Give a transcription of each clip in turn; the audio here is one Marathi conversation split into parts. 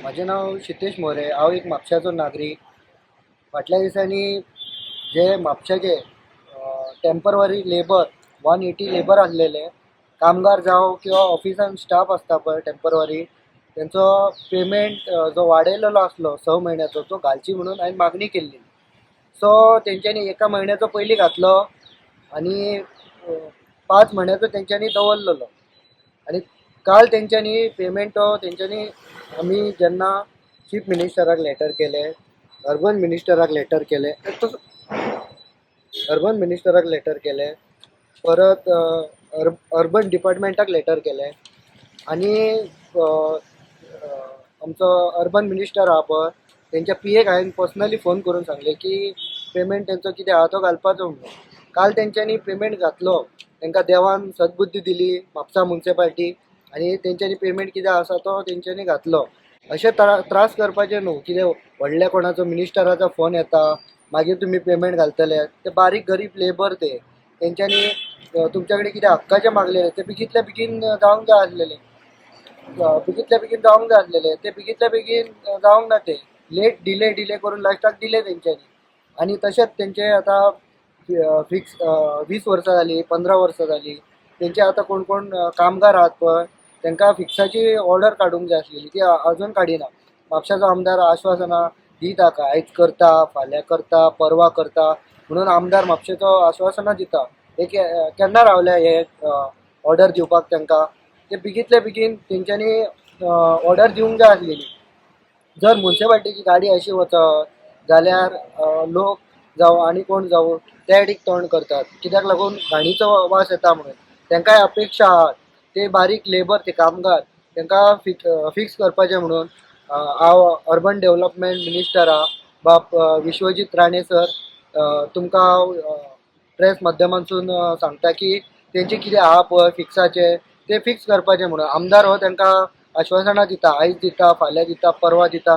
माझे नाव सिद्धेश मोरे. हांव एक म्हापशाचो नागरीक. फाटल्या दिसांनी जे म्हापशाचे टेम्पररी लेबर 180 लेबर आसलेले कामगार जावं किंवा ऑफिसान स्टाफ आसता पळय टेम्पररी, त्यांचो पेमेंट जो वाडयलेलो आसलो 6 म्हयन्याचो तो घालची म्हणून हांवें मागणी केल्ली. सो तेंच्यांनी एका म्हयन्याचो पयलीं घातलो आनी 5 म्हयन्याचो तेंच्यांनी दवरलेलो. आणि काल तेंच्यांनी पेमेंट तेंच्यांनी आमी जेन्ना चीफ मिनिस्टराक लेटर केले, अर्बन मिनिस्टराक लेटर केले, अर्बन मिनिस्टराक लेटर केले, परत अर्बन डिपार्टमेंटाक लेटर केले आणि आमचो अर्बन मिनिस्टर आहा पळय तेंच्या पीएक हांवें पर्सनली फोन करून सांगले की पेमेंट तेंचो कितें आहा तो घालपाचो म्हणून. काल तेंच्यांनी पेमेंट घातलो, तेंकां देवान सद्बुद्धी दिली म्हापसा मुन्सिपाल्टी, आणि तेंच्यांनी पेमेंट कितें आसा तो तेंच्यांनी घातलो. अशें त्रास करपाचे न्हू. कितें व्हडल्या कोणाचो मिनिस्टराचो फोन येता मागीर तुमी पेमेंट घालतले, ते बारीक गरीब लेबर तेंच्यांनी तुमच्या कडेन कितें हक्काचें मागलेलें ते बेगीतल्या बेगीन जावंक जाय आसलेलें. बेगीतल्या बेगीन जावंक जाय आसलेलें ते बेगीतल्या बेगीन जावंक ना. ते डिले करून लास्टाक दिले तेंच्यांनी. आणि तशेंच तेंचे आतां फिक्स 20 वर्सां जालीं, 15 वर्सां जालीं. तेंचे आतां कोण कोण कामगार आहात पळय तेंकां फिक्साची ऑर्डर काडूंक जाय आसलेली, ती अजून काडिना. म्हापशाचो आमदार आश्वासनां दीत आहा आयज करता, फाल्यां करता, परवा करता म्हणून आमदार म्हापशेचो आश्वासनां दिता. हे केन्ना रावले हे ऑर्डर दिवपाक तेंकां? ते बेगीतल्या बेगीन तेंच्यांनी ऑर्डर दिवंक जाय आसलेली. जर मुन्सिपाल्टीची गाडी अशी वचत जाल्यार लोक जावं आनी कोण जावं त्या सायडीक तोंड करतात. कित्याक लागून घाणीचो वास येता म्हणून. तेंकांय अपेक्षा आहात ते बारीक लेबर, ते कामगार तेंकां फिक्स करपाचें म्हणून हांव अर्बन डेव्हलपमेंट मिनिस्टर आहा बाब विश्वजीत राणे सर तुमकां हांव प्रेस माध्यमांतसून सांगता की तेंचे कितें आहा पळय फिक्साचे ते फिक्स करपाचें म्हणून. आमदार हो तेंकां आश्वासनां दिता, आयज दिता, फाल्यां दिता, परवा दिता.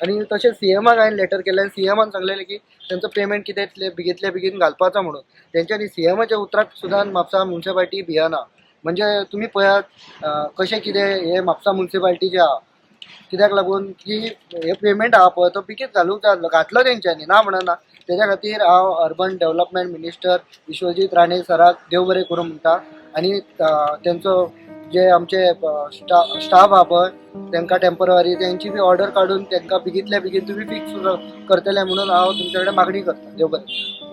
आणि तशेंच सीएमाक हांवें लेटर केलें. सीएमान सांगलेलें की तेंचो पेमेंट कितें बेगीतल्या बेगीन घालपाचो म्हणून. तेंच्यांनी सीएमाच्या उतराक सुद्दां म्हापसा मुन्सिपाल्टी भियना. म्हणजे तुमी पळयात कशें कितें हे म्हापसा मुन्सिपाल्टीचें आहा. कित्याक लागून की हे पेमेंट आहा पळय तो बेगीन घालूंक जाय आसलो. घातलो तेंच्यांनी, ना म्हणना. तेज्या खातीर हांव urban development minister Vishwajit Rane सराक देव बरें करूं म्हणटा. आणि तेंचो जे आमचे स्टाफ आहा पळय तेंकां टेम्पररी तेंची बी ऑर्डर काडून तेंकां बेगीतल्या बेगीन तुमी फिक्स करतले म्हणून हांव तुमचे कडेन मागणी करता. देव बरें.